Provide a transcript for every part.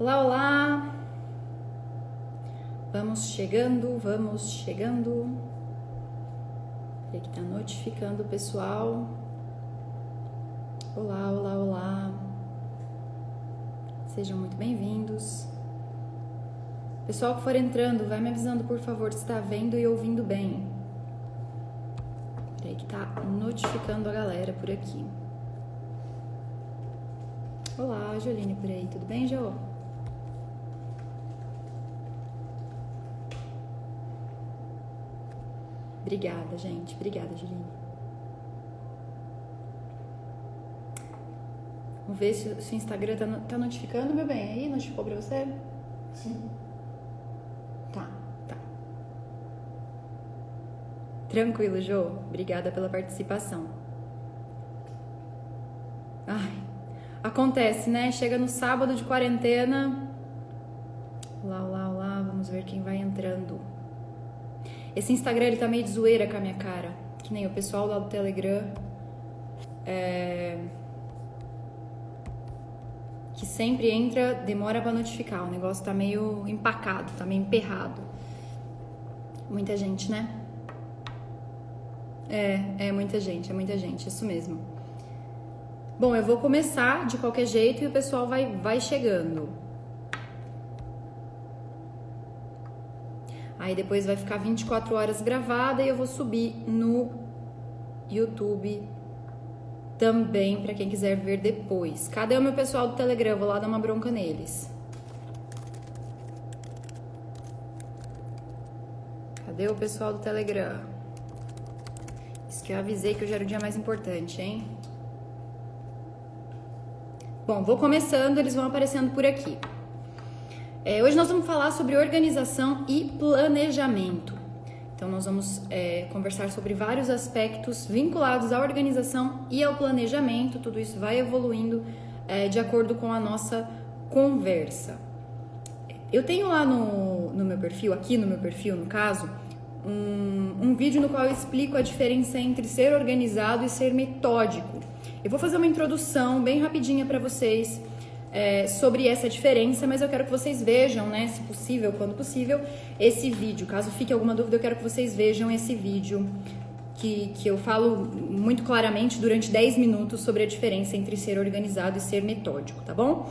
Olá, olá! Vamos chegando. Ele que tá notificando o pessoal. Olá, olá, olá! Sejam muito bem-vindos. Pessoal que for entrando, vai me avisando, por favor, se está vendo e ouvindo bem. Ele que tá notificando a galera por aqui. Olá, Joline por aí, tudo bem, Jo? Obrigada, gente. Obrigada, Joline. Vamos ver se o Instagram tá notificando, meu bem. Aí, notificou pra você? Sim. Tá. Tranquilo, Jo. Obrigada pela participação. Ai, acontece, né? Chega no sábado de quarentena. Olá, olá, olá. Vamos ver quem vai entrando. Esse Instagram, ele tá meio de zoeira com a minha cara. Que nem o pessoal lá do Telegram. Que sempre entra, demora pra notificar. O negócio tá meio empacado, tá meio emperrado. Muita gente, né? É muita gente, isso mesmo. Bom, eu vou começar de qualquer jeito e o pessoal vai chegando. Aí depois vai ficar 24 horas gravada e eu vou subir no YouTube também pra quem quiser ver depois. Cadê o meu pessoal do Telegram? Vou lá dar uma bronca neles. Cadê o pessoal do Telegram? Isso que eu avisei que hoje era o dia mais importante, hein? Bom, vou começando, eles vão aparecendo por aqui. Hoje nós vamos falar sobre organização e planejamento. Então, nós vamos conversar sobre vários aspectos vinculados à organização e ao planejamento. Tudo isso vai evoluindo de acordo com a nossa conversa. Eu tenho lá no meu perfil, aqui no meu perfil, no caso, um vídeo no qual eu explico a diferença entre ser organizado e ser metódico. Eu vou fazer uma introdução bem rapidinha para vocês sobre essa diferença, mas eu quero que vocês vejam, né, se possível, quando possível, esse vídeo. Caso fique alguma dúvida, eu quero que vocês vejam esse vídeo que eu falo muito claramente durante 10 minutos sobre a diferença entre ser organizado e ser metódico, tá bom?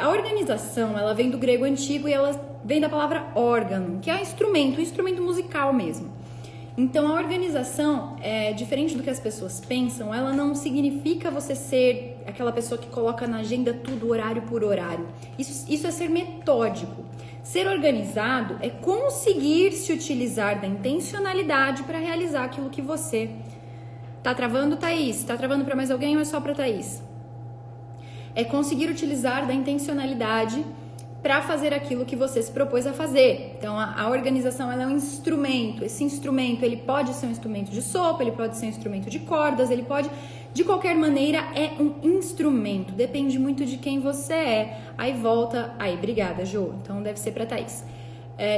A organização, ela vem do grego antigo e ela vem da palavra órgão, que é um instrumento musical mesmo. Então, a organização, diferente do que as pessoas pensam, ela não significa você ser aquela pessoa que coloca na agenda tudo horário por horário. Isso é ser metódico. Ser organizado é conseguir se utilizar da intencionalidade para realizar aquilo que você... Tá travando, Thaís? Tá travando para mais alguém ou é só para Thaís? É conseguir utilizar da intencionalidade para fazer aquilo que você se propôs a fazer. Então, a organização, ela é um instrumento. Esse instrumento, ele pode ser um instrumento de sopro, ele pode ser um instrumento de cordas, ele pode... De qualquer maneira, é um instrumento. Depende muito de quem você é. Aí volta... Aí, obrigada, Jo. Então, deve ser para Thaís.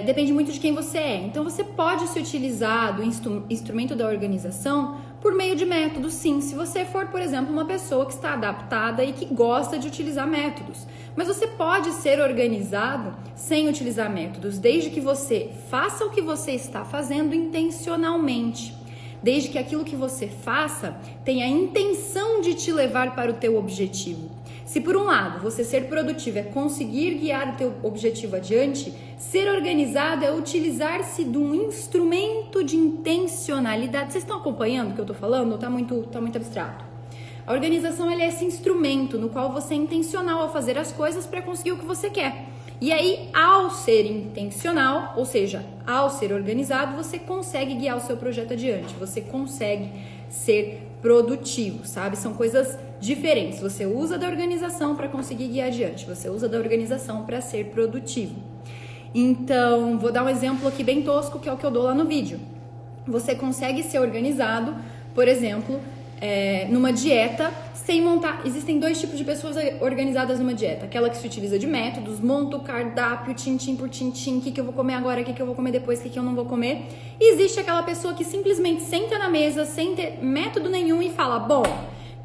Depende muito de quem você é. Então, você pode se utilizar do instrumento da organização por meio de métodos, sim. Se você for, por exemplo, uma pessoa que está adaptada e que gosta de utilizar métodos. Mas você pode ser organizado sem utilizar métodos, desde que você faça o que você está fazendo intencionalmente. Desde que aquilo que você faça tenha a intenção de te levar para o teu objetivo. Se por um lado você ser produtivo é conseguir guiar o teu objetivo adiante, ser organizado é utilizar-se de um instrumento de intencionalidade. Vocês estão acompanhando o que eu estou falando ou tá muito abstrato? A organização, ela é esse instrumento no qual você é intencional ao fazer as coisas para conseguir o que você quer. E aí, ao ser intencional, ou seja, ao ser organizado, você consegue guiar o seu projeto adiante, você consegue ser produtivo, sabe? São coisas diferentes. Você usa da organização para conseguir guiar adiante, você usa da organização para ser produtivo. Então, vou dar um exemplo aqui bem tosco, que é o que eu dou lá no vídeo. Você consegue ser organizado, por exemplo, numa dieta sem montar. Existem dois tipos de pessoas organizadas numa dieta: aquela que se utiliza de métodos, monta o cardápio tintim por tintim, o que eu vou comer agora, o que eu vou comer depois, o que eu não vou comer. E existe aquela pessoa que simplesmente senta na mesa sem ter método nenhum e fala: bom,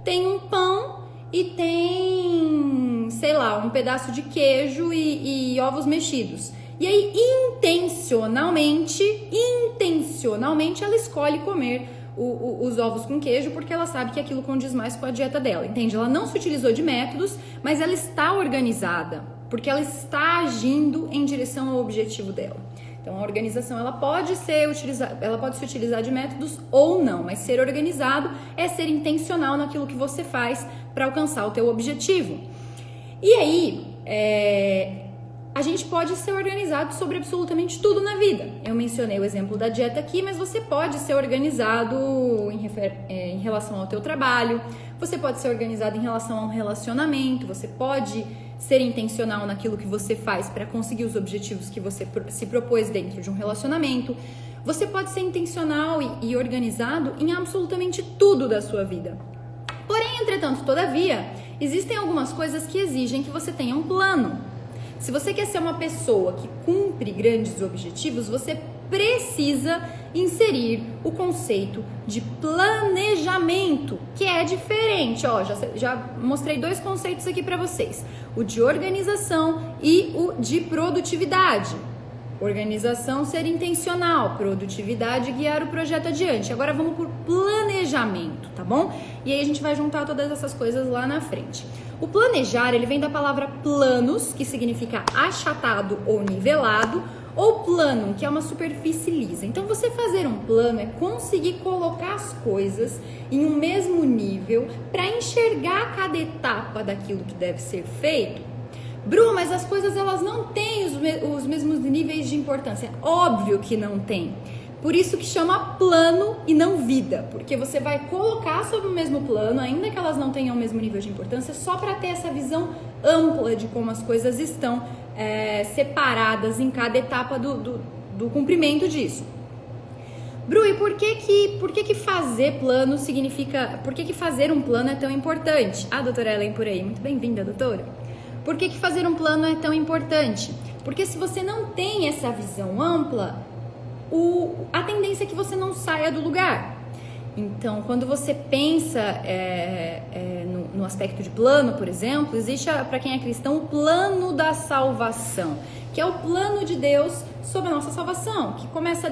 tem um pão e tem sei lá, um pedaço de queijo e ovos mexidos. E aí, intencionalmente, ela escolhe comer os ovos com queijo porque ela sabe que aquilo condiz mais com a dieta dela, entende? Ela não se utilizou de métodos, mas ela está organizada, porque ela está agindo em direção ao objetivo dela. Então, a organização ela pode se utilizar de métodos ou não, mas ser organizado é ser intencional naquilo que você faz para alcançar o teu objetivo. E aí, a gente pode ser organizado sobre absolutamente tudo na vida. Eu mencionei o exemplo da dieta aqui, mas você pode ser organizado em relação ao teu trabalho, você pode ser organizado em relação a um relacionamento, você pode ser intencional naquilo que você faz para conseguir os objetivos que você se propôs dentro de um relacionamento. Você pode ser intencional e organizado em absolutamente tudo da sua vida. Porém, entretanto, todavia, existem algumas coisas que exigem que você tenha um plano. Se você quer ser uma pessoa que cumpre grandes objetivos, você precisa inserir o conceito de planejamento, que é diferente. Ó, já mostrei 2 conceitos aqui para vocês: o de organização e o de produtividade. Organização, ser intencional, produtividade, guiar o projeto adiante. Agora vamos por planejamento, tá bom? E aí a gente vai juntar todas essas coisas lá na frente. O planejar, ele vem da palavra planos, que significa achatado ou nivelado, ou plano, que é uma superfície lisa. Então, você fazer um plano é conseguir colocar as coisas em um mesmo nível para enxergar cada etapa daquilo que deve ser feito. Bru, mas as coisas elas não têm os mesmos níveis de importância. Óbvio que não tem. Por isso que chama plano e não vida, porque você vai colocar sobre o mesmo plano, ainda que elas não tenham o mesmo nível de importância, só para ter essa visão ampla de como as coisas estão separadas em cada etapa do cumprimento disso. Bru, e por que fazer plano significa... Por que fazer um plano é tão importante? Ah, doutora Ellen por aí. Muito bem-vinda, doutora. Por que fazer um plano é tão importante? Porque se você não tem essa visão ampla, a tendência é que você não saia do lugar. Então, quando você pensa no aspecto de plano, por exemplo, existe, para quem é cristão, o plano da salvação, que é o plano de Deus sobre a nossa salvação, que começa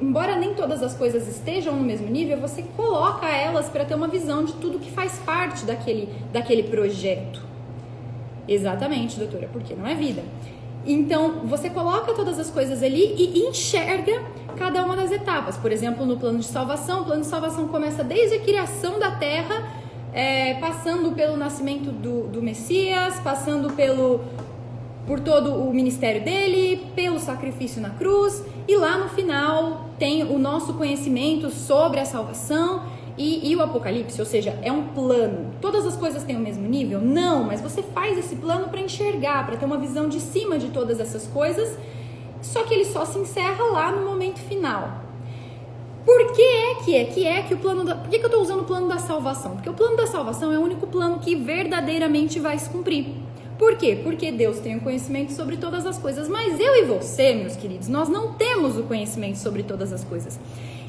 embora nem todas as coisas estejam no mesmo nível, você coloca elas para ter uma visão de tudo que faz parte daquele projeto. Exatamente, doutora, porque não é vida. Então, você coloca todas as coisas ali e enxerga cada uma das etapas. Por exemplo, no plano de salvação, o plano de salvação começa desde a criação da terra, passando pelo nascimento do Messias, passando por todo o ministério dele, pelo sacrifício na cruz, e lá no final tem o nosso conhecimento sobre a salvação e o Apocalipse, ou seja, é um plano. Todas as coisas têm o mesmo nível? Não, mas você faz esse plano para enxergar, para ter uma visão de cima de todas essas coisas, só que ele só se encerra lá no momento final. Por que o plano por que eu estou usando o plano da salvação? Porque o plano da salvação é o único plano que verdadeiramente vai se cumprir. Por quê? Porque Deus tem o conhecimento sobre todas as coisas, mas eu e você, meus queridos, nós não temos o conhecimento sobre todas as coisas.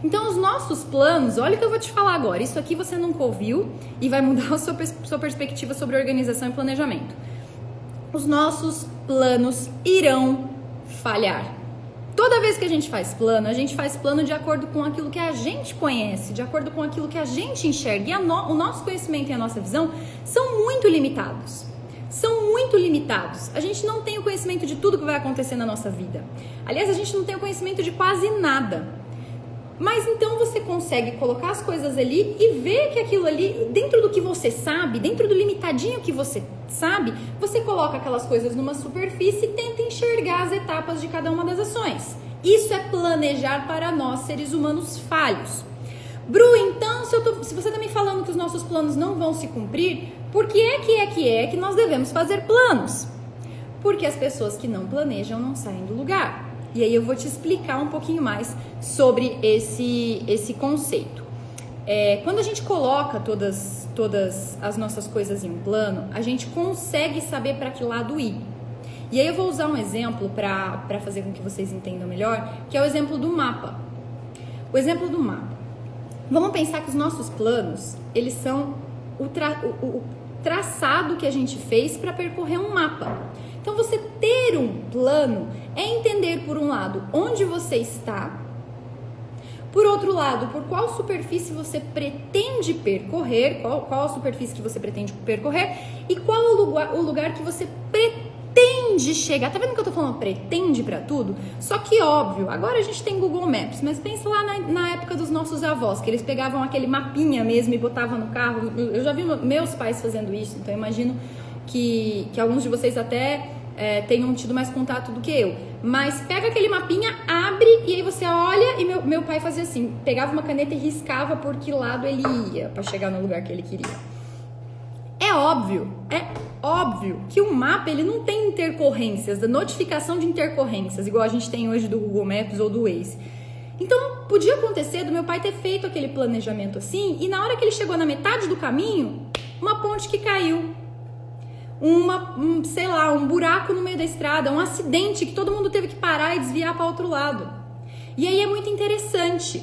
Então, os nossos planos, olha o que eu vou te falar agora, isso aqui você nunca ouviu e vai mudar a sua perspectiva sobre organização e planejamento. Os nossos planos irão falhar. Toda vez que a gente faz plano de acordo com aquilo que a gente conhece, de acordo com aquilo que a gente enxerga. E o nosso conhecimento e a nossa visão são muito limitados. A gente não tem o conhecimento de tudo que vai acontecer na nossa vida. Aliás, a gente não tem o conhecimento de quase nada. Mas então você consegue colocar as coisas ali e ver que aquilo ali, dentro do que você sabe, dentro do limitadinho que você sabe, você coloca aquelas coisas numa superfície e tenta enxergar as etapas de cada uma das ações. Isso é planejar para nós, seres humanos falhos. Bru, então, se você está me falando que os nossos planos não vão se cumprir, por que é que nós devemos fazer planos? Porque as pessoas que não planejam não saem do lugar. E aí eu vou te explicar um pouquinho mais sobre esse conceito. Quando a gente coloca todas as nossas coisas em um plano, a gente consegue saber para que lado ir. E aí eu vou usar um exemplo para fazer com que vocês entendam melhor, que é o exemplo do mapa. O exemplo do mapa. Vamos pensar que os nossos planos, eles são traçado que a gente fez para percorrer um mapa. Então, você ter um plano é entender, por um lado, onde você está, por outro lado, por qual superfície você pretende percorrer, qual a superfície que você pretende percorrer e qual o lugar que você pretende chegar. Tá vendo que eu tô falando pretende pra tudo? Só que óbvio, agora a gente tem Google Maps, mas pensa lá na época dos nossos avós, que eles pegavam aquele mapinha mesmo e botavam no carro. Eu já vi meus pais fazendo isso, então eu imagino que alguns de vocês até tenham tido mais contato do que eu. Mas pega aquele mapinha, abre e aí você olha, e meu pai fazia assim, pegava uma caneta e riscava por que lado ele ia para chegar no lugar que ele queria. É óbvio que o mapa ele não tem intercorrências, da notificação de intercorrências, igual a gente tem hoje do Google Maps ou do Waze. Então, podia acontecer do meu pai ter feito aquele planejamento assim, e na hora que ele chegou na metade do caminho, uma ponte que caiu, um buraco no meio da estrada, um acidente que todo mundo teve que parar e desviar para outro lado. E aí é muito interessante,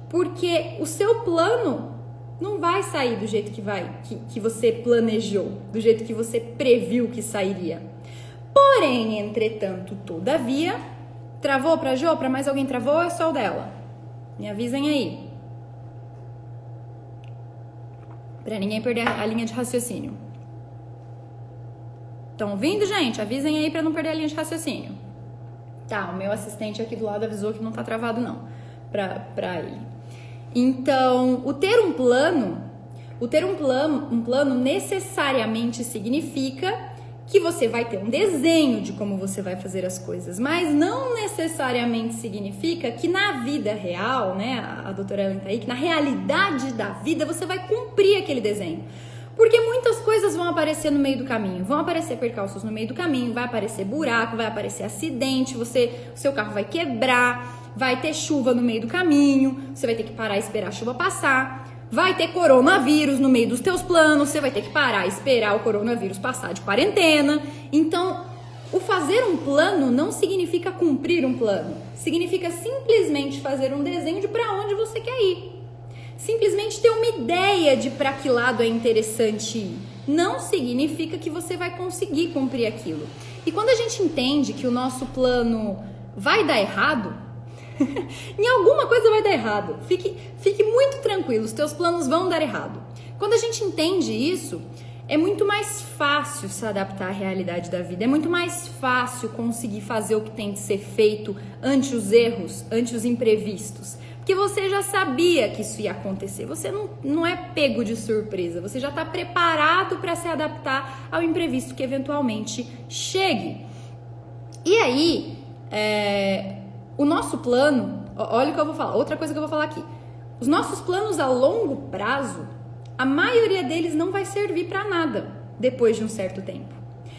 porque o seu plano não vai sair do jeito que você planejou, do jeito que você previu que sairia. Porém, entretanto, todavia, travou pra Jô? Pra mais alguém travou? É só o dela. Me avisem aí. Pra ninguém perder a linha de raciocínio. Estão ouvindo, gente? Avisem aí pra não perder a linha de raciocínio. Tá, o meu assistente aqui do lado avisou que não tá travado não, pra ele. Então, o ter um plano necessariamente significa que você vai ter um desenho de como você vai fazer as coisas, mas não necessariamente significa que na vida real, né, a doutora Ellen tá aí, que na realidade da vida você vai cumprir aquele desenho. Porque muitas coisas vão aparecer no meio do caminho, vão aparecer percalços no meio do caminho, vai aparecer buraco, vai aparecer acidente, o seu carro vai quebrar, vai ter chuva no meio do caminho, você vai ter que parar e esperar a chuva passar. Vai ter coronavírus no meio dos teus planos, você vai ter que parar e esperar o coronavírus passar de quarentena. Então, o fazer um plano não significa cumprir um plano. Significa simplesmente fazer um desenho de para onde você quer ir. Simplesmente ter uma ideia de para que lado é interessante ir. Não significa que você vai conseguir cumprir aquilo. E quando a gente entende que o nosso plano vai dar errado, em alguma coisa vai dar errado. Fique muito tranquilo, os teus planos vão dar errado. Quando a gente entende isso, é muito mais fácil se adaptar à realidade da vida. É muito mais fácil conseguir fazer o que tem que ser feito ante os erros, ante os imprevistos. Porque você já sabia que isso ia acontecer. Você não é pego de surpresa. Você já está preparado para se adaptar ao imprevisto que eventualmente chegue. E aí, o nosso plano, olha o que eu vou falar, outra coisa que eu vou falar aqui. Os nossos planos a longo prazo, a maioria deles não vai servir para nada depois de um certo tempo.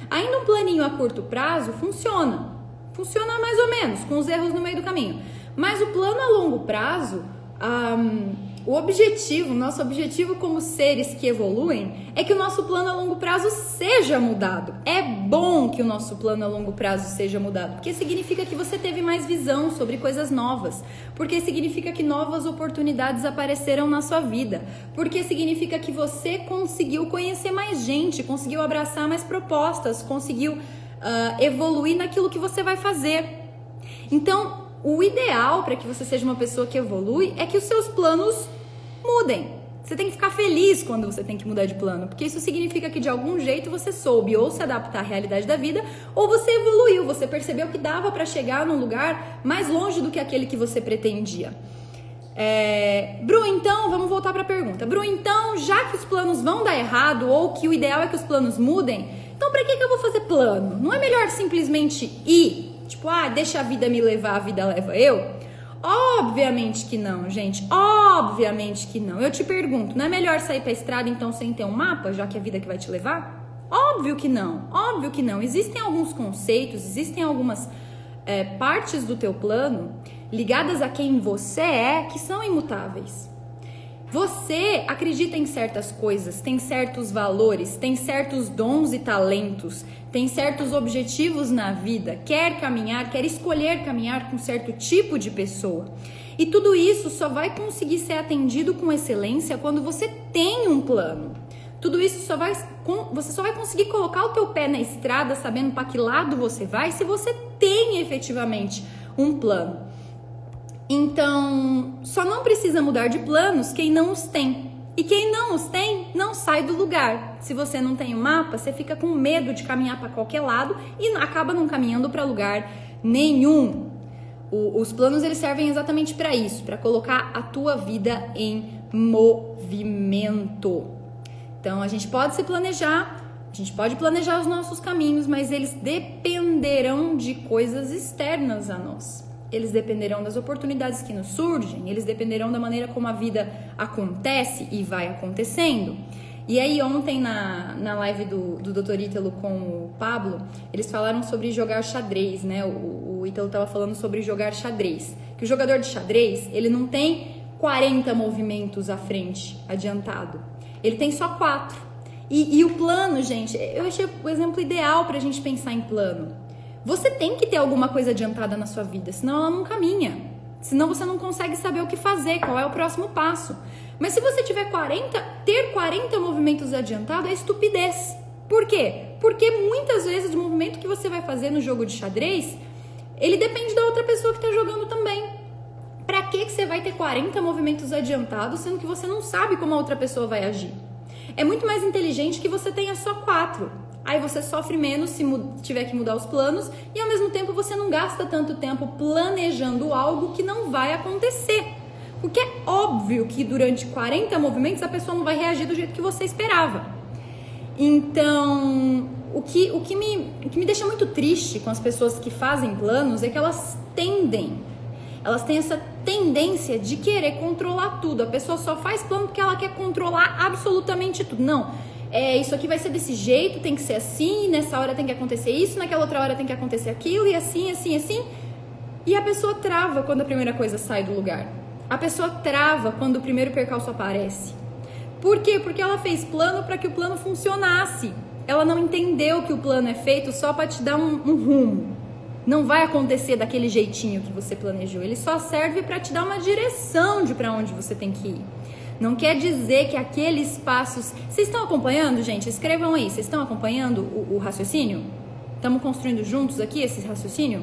Ainda um planinho a curto prazo funciona mais ou menos, com os erros no meio do caminho. Mas o plano a longo prazo, nosso objetivo como seres que evoluem é que o nosso plano a longo prazo seja mudado. É bom que o nosso plano a longo prazo seja mudado, porque significa que você teve mais visão sobre coisas novas, porque significa que novas oportunidades apareceram na sua vida, porque significa que você conseguiu conhecer mais gente, conseguiu abraçar mais propostas, conseguiu evoluir naquilo que você vai fazer. Então, o ideal para que você seja uma pessoa que evolui é que os seus planos mudem. Você tem que ficar feliz quando você tem que mudar de plano, porque isso significa que de algum jeito você soube ou se adaptar à realidade da vida, ou você evoluiu, você percebeu que dava para chegar num lugar mais longe do que aquele que você pretendia. Bru, então, vamos voltar para a pergunta. Bru, então, já que os planos vão dar errado, ou que o ideal é que os planos mudem, então para que eu vou fazer plano? Não é melhor simplesmente ir? Tipo, deixa a vida me levar, a vida leva eu? Obviamente que não, gente. Obviamente que não. Eu te pergunto, não é melhor sair pra estrada então sem ter um mapa, já que é a vida que vai te levar? Óbvio que não. Óbvio que não. Existem alguns conceitos, existem algumas partes do teu plano ligadas a quem você é que são imutáveis. Você acredita em certas coisas, tem certos valores, tem certos dons e talentos, tem certos objetivos na vida, quer caminhar, quer escolher caminhar com certo tipo de pessoa. E tudo isso só vai conseguir ser atendido com excelência quando você tem um plano. Tudo isso você só vai conseguir colocar o teu pé na estrada, sabendo para que lado você vai, se você tem efetivamente um plano. Então, só não precisa mudar de planos quem não os tem. E quem não os tem, não sai do lugar. Se você não tem um mapa, você fica com medo de caminhar para qualquer lado e acaba não caminhando para lugar nenhum. Os planos, eles servem exatamente para isso, para colocar a tua vida em movimento. Então, a gente pode se planejar, a gente pode planejar os nossos caminhos, mas eles dependerão de coisas externas a nós. Eles dependerão das oportunidades que nos surgem, eles dependerão da maneira como a vida acontece e vai acontecendo. E aí ontem na live do Dr. Ítalo com o Pablo, eles falaram sobre jogar xadrez, né? O Ítalo estava falando sobre jogar xadrez. Que o jogador de xadrez, ele não tem 40 movimentos à frente, adiantado. Ele tem só 4. E o plano, gente, eu achei o exemplo ideal pra gente pensar em plano. Você tem que ter alguma coisa adiantada na sua vida, senão ela não caminha. Senão você não consegue saber o que fazer, qual é o próximo passo. Mas se você tiver ter 40 movimentos adiantados é estupidez. Por quê? Porque muitas vezes o movimento que você vai fazer no jogo de xadrez, ele depende da outra pessoa que está jogando também. Pra que você vai ter 40 movimentos adiantados, sendo que você não sabe como a outra pessoa vai agir? É muito mais inteligente que você tenha só 4. Aí você sofre menos se tiver que mudar os planos e ao mesmo tempo você não gasta tanto tempo planejando algo que não vai acontecer. Porque é óbvio que durante 40 movimentos a pessoa não vai reagir do jeito que você esperava. Então, o que me deixa muito triste com as pessoas que fazem planos é que elas têm essa tendência de querer controlar tudo. A pessoa só faz plano porque ela quer controlar absolutamente tudo. Não, isso aqui vai ser desse jeito, tem que ser assim, nessa hora tem que acontecer isso, naquela outra hora tem que acontecer aquilo, e assim. E a pessoa trava quando a primeira coisa sai do lugar. A pessoa trava quando o primeiro percalço aparece. Por quê? Porque ela fez plano para que o plano funcionasse. Ela não entendeu que o plano é feito só para te dar um rumo. Não vai acontecer daquele jeitinho que você planejou. Ele só serve para te dar uma direção de para onde você tem que ir. Não quer dizer que aqueles passos... Vocês estão acompanhando, gente? Escrevam aí. Vocês estão acompanhando o raciocínio? Estamos construindo juntos aqui esse raciocínio?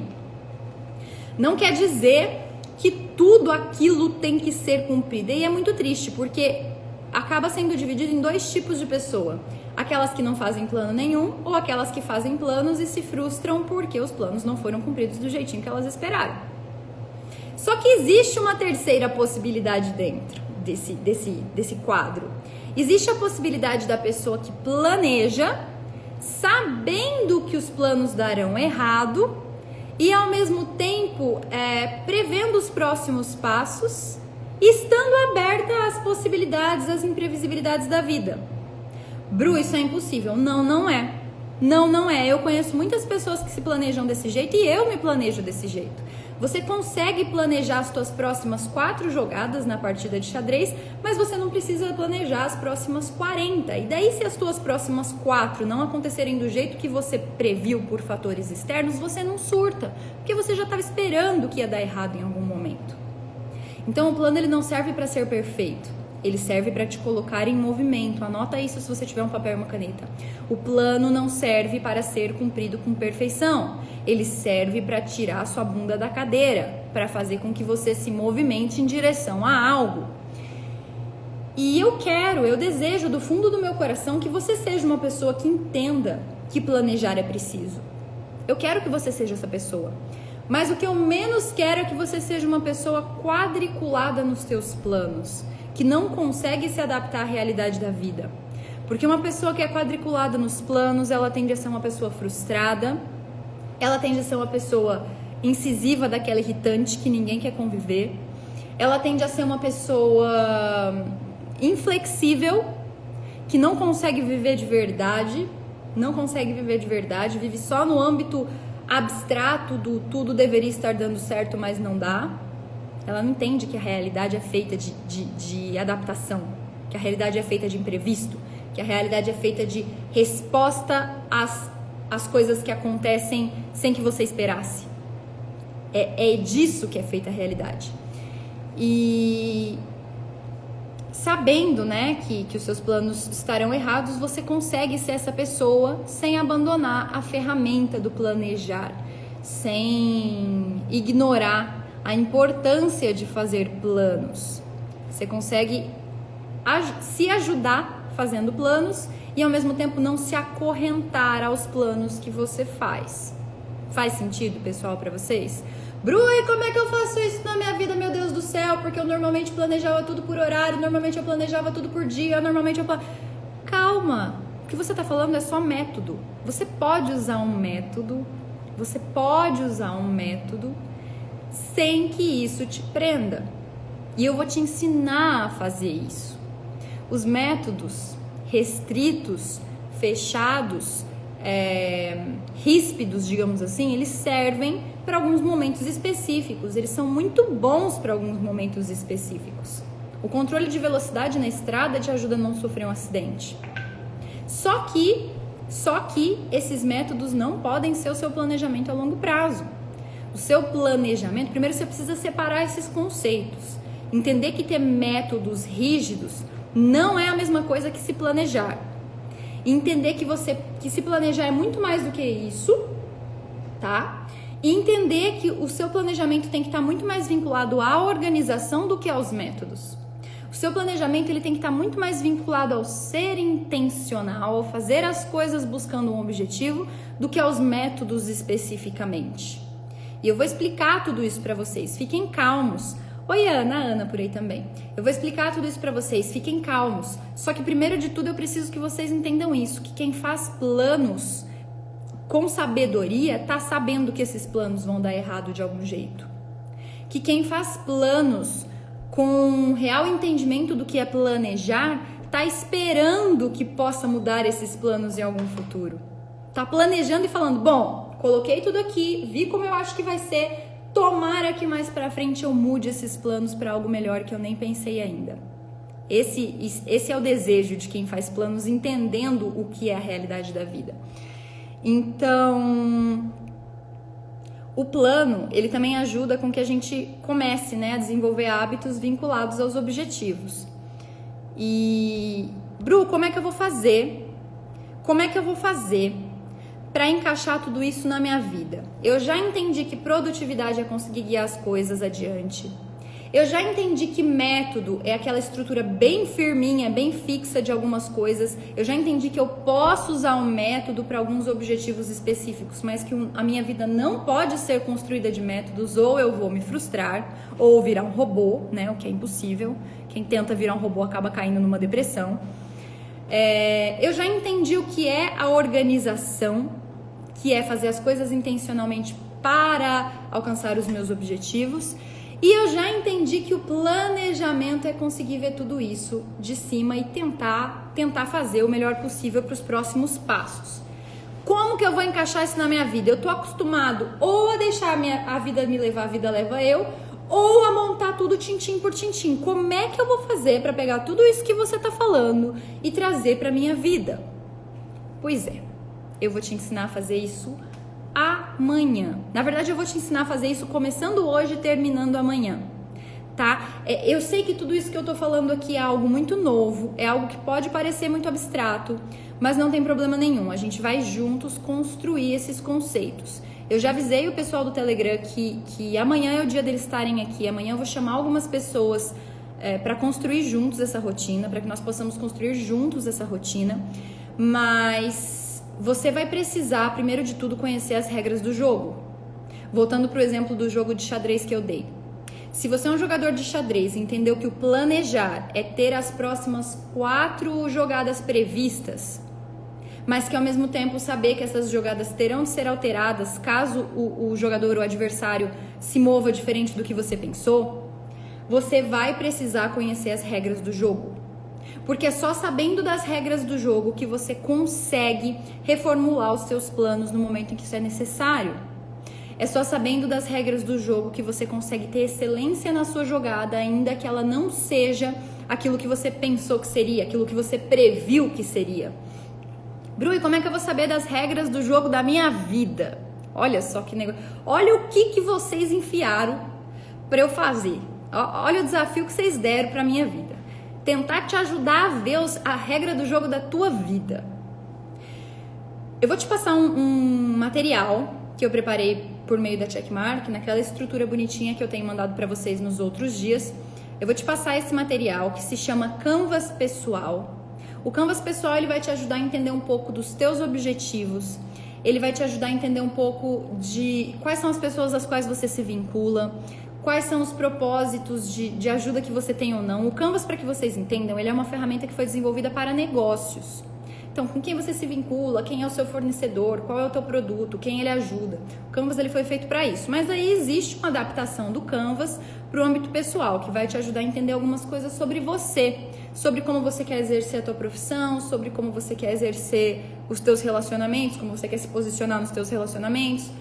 Não quer dizer que tudo aquilo tem que ser cumprido. E é muito triste, porque acaba sendo dividido em 2 tipos de pessoa. Aquelas que não fazem plano nenhum ou aquelas que fazem planos e se frustram porque os planos não foram cumpridos do jeitinho que elas esperaram. Só que existe uma terceira possibilidade dentro desse quadro. Existe a possibilidade da pessoa que planeja, sabendo que os planos darão errado e ao mesmo tempo prevendo os próximos passos, estando aberta às possibilidades, às imprevisibilidades da vida. Bru, isso é impossível. Não, não é. Não é. Eu conheço muitas pessoas que se planejam desse jeito e eu me planejo desse jeito. Você consegue planejar as suas próximas 4 jogadas na partida de xadrez, mas você não precisa planejar as próximas 40. E daí, se as suas próximas 4 não acontecerem do jeito que você previu por fatores externos, você não surta, porque você já estava esperando que ia dar errado em algum momento. Então, o plano ele não serve para ser perfeito. Ele serve para te colocar em movimento. Anota isso se você tiver um papel e uma caneta. O plano não serve para ser cumprido com perfeição. Ele serve para tirar a sua bunda da cadeira, para fazer com que você se movimente em direção a algo. E eu desejo do fundo do meu coração que você seja uma pessoa que entenda que planejar é preciso. Eu quero que você seja essa pessoa. Mas o que eu menos quero é que você seja uma pessoa quadriculada nos seus planos, que não consegue se adaptar à realidade da vida. Porque uma pessoa que é quadriculada nos planos, ela tende a ser uma pessoa frustrada, ela tende a ser uma pessoa incisiva, daquela irritante que ninguém quer conviver, ela tende a ser uma pessoa inflexível, que não consegue viver de verdade, vive só no âmbito abstrato do tudo deveria estar dando certo, mas não dá. Ela não entende que a realidade é feita de adaptação, que a realidade é feita de imprevisto, que a realidade é feita de resposta às coisas que acontecem sem que você esperasse. É disso que é feita a realidade. E sabendo, né, que os seus planos estarão errados, você consegue ser essa pessoa sem abandonar a ferramenta do planejar, sem ignorar a importância de fazer planos. Você consegue se ajudar fazendo planos e ao mesmo tempo não se acorrentar aos planos que você faz. Faz sentido, pessoal, para vocês? Bru, e como é que eu faço isso na minha vida, meu Deus do céu? Porque eu normalmente planejava tudo por horário, normalmente eu planejava tudo por dia, normalmente eu... Calma, o que você tá falando é só método. Você pode usar um método, sem que isso te prenda. E eu vou te ensinar a fazer isso. Os métodos restritos, fechados, ríspidos, digamos assim, eles servem para alguns momentos específicos, eles são muito bons para alguns momentos específicos. O controle de velocidade na estrada te ajuda a não sofrer um acidente. Só que esses métodos não podem ser o seu planejamento a longo prazo. O seu planejamento, primeiro você precisa separar esses conceitos, entender que ter métodos rígidos não é a mesma coisa que se planejar. Entender que se planejar é muito mais do que isso, tá? E entender que o seu planejamento tem que estar muito mais vinculado à organização do que aos métodos. O seu planejamento ele tem que estar muito mais vinculado ao ser intencional, ao fazer as coisas buscando um objetivo, do que aos métodos especificamente. E eu vou explicar tudo isso para vocês. Fiquem calmos. Oi, Ana por aí também. Eu vou explicar tudo isso pra vocês, fiquem calmos. Só que primeiro de tudo eu preciso que vocês entendam isso, que quem faz planos com sabedoria tá sabendo que esses planos vão dar errado de algum jeito. Que quem faz planos com real entendimento do que é planejar, tá esperando que possa mudar esses planos em algum futuro. Tá planejando e falando, bom, coloquei tudo aqui, vi como eu acho que vai ser, tomara que mais pra frente eu mude esses planos para algo melhor que eu nem pensei ainda. Esse é o desejo de quem faz planos, entendendo o que é a realidade da vida. Então, o plano, ele também ajuda com que a gente comece, né, a desenvolver hábitos vinculados aos objetivos. E, Bru, como é que eu vou fazer? Para encaixar tudo isso na minha vida? Eu já entendi que produtividade é conseguir guiar as coisas adiante. Eu já entendi que método é aquela estrutura bem firminha, bem fixa de algumas coisas. Eu já entendi que eu posso usar um método para alguns objetivos específicos, mas que a minha vida não pode ser construída de métodos, ou eu vou me frustrar, ou virar um robô, né? O que é impossível. Quem tenta virar um robô acaba caindo numa depressão. Eu já entendi o que é a organização, que é fazer as coisas intencionalmente para alcançar os meus objetivos. E eu já entendi que o planejamento é conseguir ver tudo isso de cima e tentar fazer o melhor possível para os próximos passos. Como que eu vou encaixar isso na minha vida? Eu tô acostumado ou a deixar a vida me levar, a vida leva eu, ou a montar tudo tintim por tintim. Como é que eu vou fazer para pegar tudo isso que você tá falando e trazer para minha vida? Pois é, eu vou te ensinar a fazer isso amanhã. Na verdade, eu vou te ensinar a fazer isso começando hoje e terminando amanhã, tá? Eu sei que tudo isso que eu tô falando aqui é algo muito novo, é algo que pode parecer muito abstrato, mas não tem problema nenhum. A gente vai juntos construir esses conceitos. Eu já avisei o pessoal do Telegram que amanhã é o dia deles estarem aqui. Amanhã eu vou chamar algumas pessoas para construir juntos essa rotina, para que nós possamos construir juntos essa rotina. Mas você vai precisar, primeiro de tudo, conhecer as regras do jogo. Voltando para o exemplo do jogo de xadrez que eu dei. Se você é um jogador de xadrez e entendeu que o planejar é ter as próximas 4 jogadas previstas, mas que ao mesmo tempo saber que essas jogadas terão de ser alteradas caso o jogador ou adversário se mova diferente do que você pensou, você vai precisar conhecer as regras do jogo. Porque é só sabendo das regras do jogo que você consegue reformular os seus planos no momento em que isso é necessário. É só sabendo das regras do jogo que você consegue ter excelência na sua jogada, ainda que ela não seja aquilo que você pensou que seria, aquilo que você previu que seria. Bru, e como é que eu vou saber das regras do jogo da minha vida? Olha só que negócio. Olha o que vocês enfiaram para eu fazer. Olha o desafio que vocês deram para minha vida. tentar te ajudar a ver a regra do jogo da tua vida. Eu vou te passar um material que eu preparei por meio da Checkmark, naquela estrutura bonitinha que eu tenho mandado para vocês nos outros dias. Eu vou te passar esse material que se chama Canvas Pessoal. O Canvas Pessoal, ele vai te ajudar a entender um pouco dos teus objetivos. Ele vai te ajudar a entender um pouco de quais são as pessoas às quais você se vincula, quais são os propósitos de ajuda que você tem ou não. O Canvas, para que vocês entendam, ele é uma ferramenta que foi desenvolvida para negócios. Então, com quem você se vincula, quem é o seu fornecedor, qual é o teu produto, quem ele ajuda. O Canvas, ele foi feito para isso. Mas aí existe uma adaptação do Canvas para o âmbito pessoal, que vai te ajudar a entender algumas coisas sobre você, sobre como você quer exercer a tua profissão, sobre como você quer exercer os teus relacionamentos, como você quer se posicionar nos teus relacionamentos,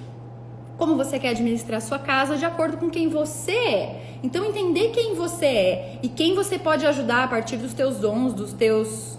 como você quer administrar a sua casa de acordo com quem você é. Então, entender quem você é e quem você pode ajudar a partir dos teus dons, dos teus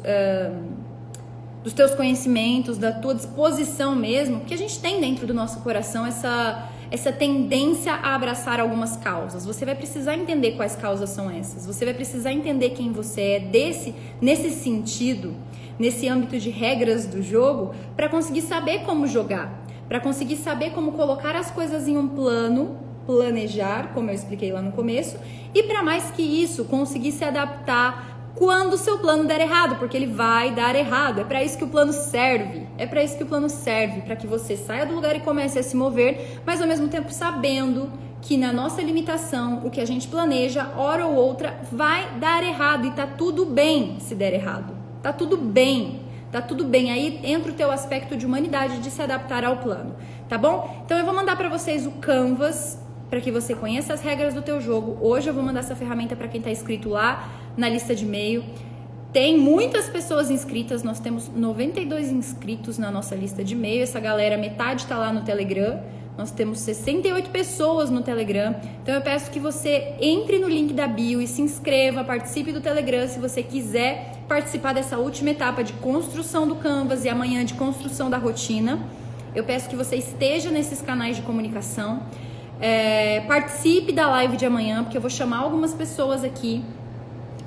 conhecimentos, da tua disposição mesmo, porque a gente tem dentro do nosso coração essa tendência a abraçar algumas causas. Você vai precisar entender quais causas são essas. Você vai precisar entender quem você é nesse sentido, nesse âmbito de regras do jogo, para conseguir saber como jogar, para conseguir saber como colocar as coisas em um plano, planejar, como eu expliquei lá no começo, e para mais que isso, conseguir se adaptar quando o seu plano der errado, porque ele vai dar errado. É para isso que o plano serve. É para isso que o plano serve, para que você saia do lugar e comece a se mover, mas ao mesmo tempo sabendo que na nossa limitação, o que a gente planeja, hora ou outra, vai dar errado e tá tudo bem se der errado. Tá tudo bem. Tá tudo bem. Aí entra o teu aspecto de humanidade de se adaptar ao plano, tá bom? Então eu vou mandar para vocês o Canvas para que você conheça as regras do teu jogo. Hoje eu vou mandar essa ferramenta para quem está inscrito lá na lista de e-mail. Tem muitas pessoas inscritas, nós temos 92 inscritos na nossa lista de e-mail. Essa galera, metade está lá no Telegram. Nós temos 68 pessoas no Telegram. Então eu peço que você entre no link da bio e se inscreva, participe do Telegram se você quiser participar dessa última etapa de construção do Canvas e amanhã de construção da rotina. Eu peço que você esteja nesses canais de comunicação. Participe da live de amanhã, porque eu vou chamar algumas pessoas aqui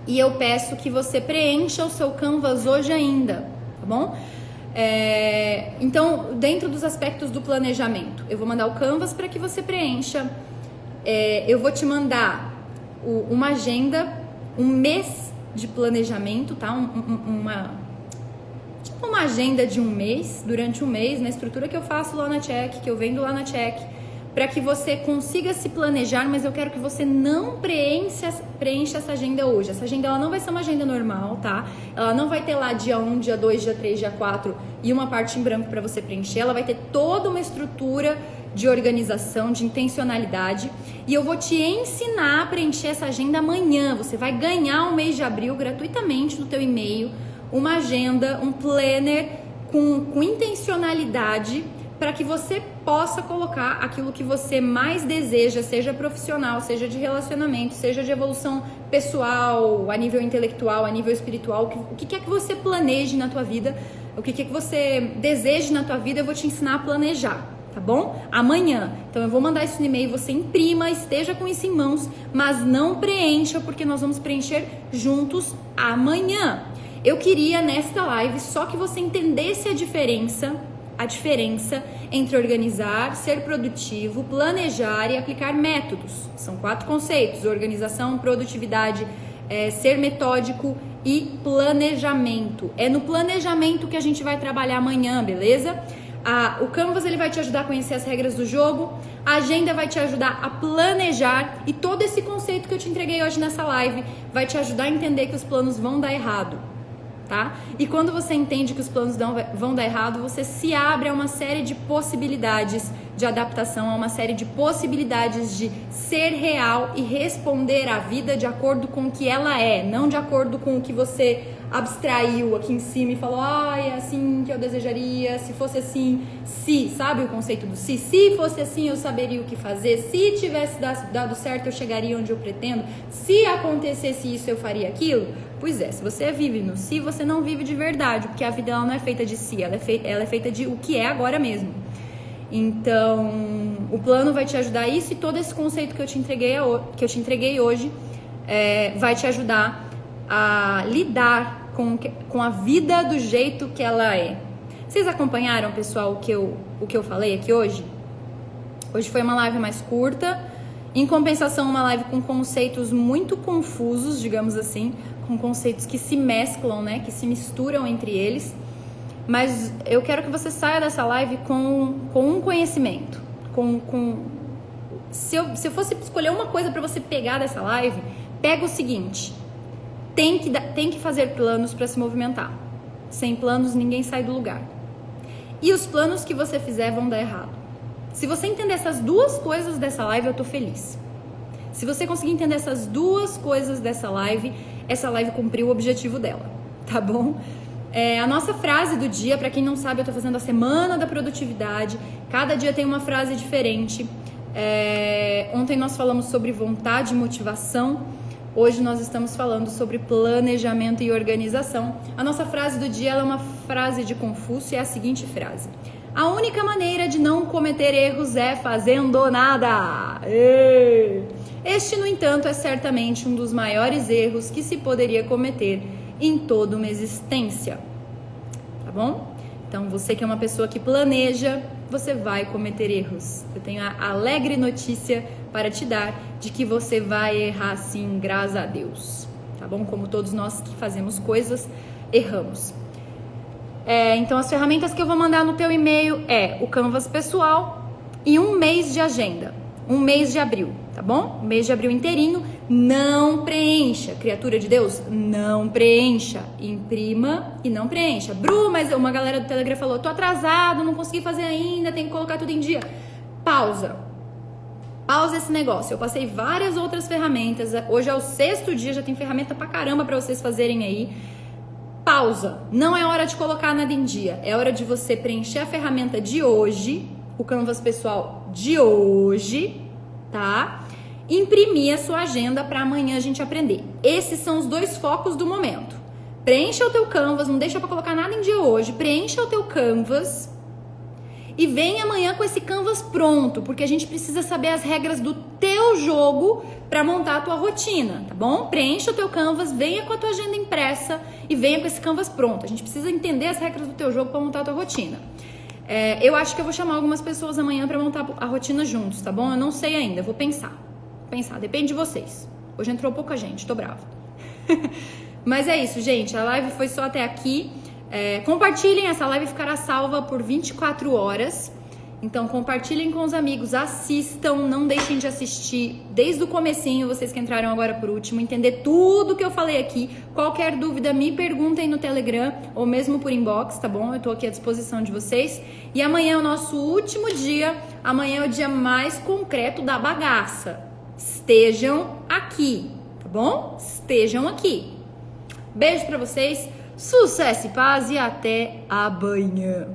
e eu peço que você preencha o seu Canvas hoje ainda, tá bom? Então, dentro dos aspectos do planejamento, eu vou mandar o Canvas para que você preencha. Eu vou te mandar uma agenda, um mês de planejamento, tá? Tipo uma agenda de um mês, durante um mês, na estrutura que eu faço lá na Check, que eu vendo lá na Check, para que você consiga se planejar, mas eu quero que você não preencha essa agenda hoje. Essa agenda ela não vai ser uma agenda normal, tá? Ela não vai ter lá dia 1, dia 2, dia 3, dia 4 e uma parte em branco para você preencher. Ela vai ter toda uma estrutura de organização, de intencionalidade. E eu vou te ensinar a preencher essa agenda amanhã. Você vai ganhar o mês de abril gratuitamente no teu e-mail, uma agenda, um planner com intencionalidade, para que você possa colocar aquilo que você mais deseja, seja profissional, seja de relacionamento, seja de evolução pessoal, a nível intelectual, a nível espiritual, o que é que você planeje na tua vida, o que é que você deseje na tua vida, eu vou te ensinar a planejar, tá bom? Amanhã. Então eu vou mandar isso no e-mail, você imprima, esteja com isso em mãos, mas não preencha, porque nós vamos preencher juntos amanhã. Eu queria nesta live só que você entendesse a diferença entre organizar, ser produtivo, planejar e aplicar métodos. São 4 conceitos: organização, produtividade, ser metódico e planejamento. É no planejamento que a gente vai trabalhar amanhã, beleza? O Canvas ele vai te ajudar a conhecer as regras do jogo, a agenda vai te ajudar a planejar e todo esse conceito que eu te entreguei hoje nessa live vai te ajudar a entender que os planos vão dar errado. Tá? E quando você entende que os planos vão dar errado, você se abre a uma série de possibilidades de adaptação, a uma série de possibilidades de ser real e responder à vida de acordo com o que ela é, não de acordo com o que você abstraiu aqui em cima e falou, é assim que eu desejaria, se fosse assim, sabe o conceito do se fosse assim eu saberia o que fazer, se tivesse dado certo eu chegaria onde eu pretendo, se acontecesse isso eu faria aquilo. Pois é, se você vive no si, você não vive de verdade, porque a vida ela não é feita de si, ela é feita de o que é agora mesmo. Então, o plano vai te ajudar isso, e todo esse conceito que eu te entreguei hoje vai te ajudar a lidar com a vida do jeito que ela é. Vocês acompanharam, pessoal, o que eu falei aqui hoje? Hoje foi uma live mais curta, em compensação uma live com conceitos muito confusos, digamos assim, com conceitos que se mesclam, né, que se misturam entre eles. Mas eu quero que você saia dessa live com um conhecimento, se eu fosse escolher uma coisa para você pegar dessa live, pega o seguinte: tem que fazer planos para se movimentar. Sem planos ninguém sai do lugar. E os planos que você fizer vão dar errado. Se você entender essas duas coisas dessa live, eu tô feliz. Se você conseguir entender essas duas coisas dessa live, essa live cumpriu o objetivo dela, tá bom? A nossa frase do dia, para quem não sabe, eu tô fazendo a semana da produtividade. Cada dia tem uma frase diferente. Ontem nós falamos sobre vontade e motivação. Hoje nós estamos falando sobre planejamento e organização. A nossa frase do dia ela é uma frase de Confúcio e é a seguinte frase: a única maneira de não cometer erros é fazendo nada. Este, no entanto, é certamente um dos maiores erros que se poderia cometer em toda uma existência. Tá bom? Então, você que é uma pessoa que planeja, você vai cometer erros. Eu tenho a alegre notícia para te dar de que você vai errar sim, graças a Deus. Tá bom? Como todos nós que fazemos coisas, erramos. Então, as ferramentas que eu vou mandar no teu e-mail é o Canvas pessoal e um mês de agenda. Um mês de abril, tá bom? Um mês de abril inteirinho. Não preencha, criatura de Deus, não preencha. Imprima e não preencha. Bru, mas uma galera do Telegram falou, tô atrasado, não consegui fazer ainda, tem que colocar tudo em dia. Pausa esse negócio. Eu passei várias outras ferramentas. Hoje é o 6º dia, já tem ferramenta pra caramba pra vocês fazerem aí. Pausa. Não é hora de colocar nada em dia. É hora de você preencher a ferramenta de hoje, o Canvas pessoal de hoje, tá? Imprimir a sua agenda para amanhã a gente aprender. Esses são os dois focos do momento. Preencha o teu Canvas, não deixa para colocar nada em dia hoje. Preencha o teu Canvas e vem amanhã com esse Canvas pronto, porque a gente precisa saber as regras do teu jogo para montar a tua rotina, tá bom? Preencha o teu Canvas, venha com a tua agenda impressa e venha com esse Canvas pronto. A gente precisa entender as regras do teu jogo para montar a tua rotina. Eu acho que eu vou chamar algumas pessoas amanhã para montar a rotina juntos, tá bom? Eu não sei ainda, vou pensar, depende de vocês. Hoje entrou pouca gente, tô brava. Mas é isso, gente, a live foi só até aqui. Compartilhem, essa live ficará salva por 24 horas. Então compartilhem com os amigos, assistam, não deixem de assistir desde o comecinho, vocês que entraram agora por último, entender tudo que eu falei aqui. Qualquer dúvida, me perguntem no Telegram ou mesmo por inbox, tá bom? Eu tô aqui à disposição de vocês. E amanhã é o nosso último dia, amanhã é o dia mais concreto da bagaça. Estejam aqui, tá bom? Estejam aqui. Beijo pra vocês, sucesso e paz e até amanhã.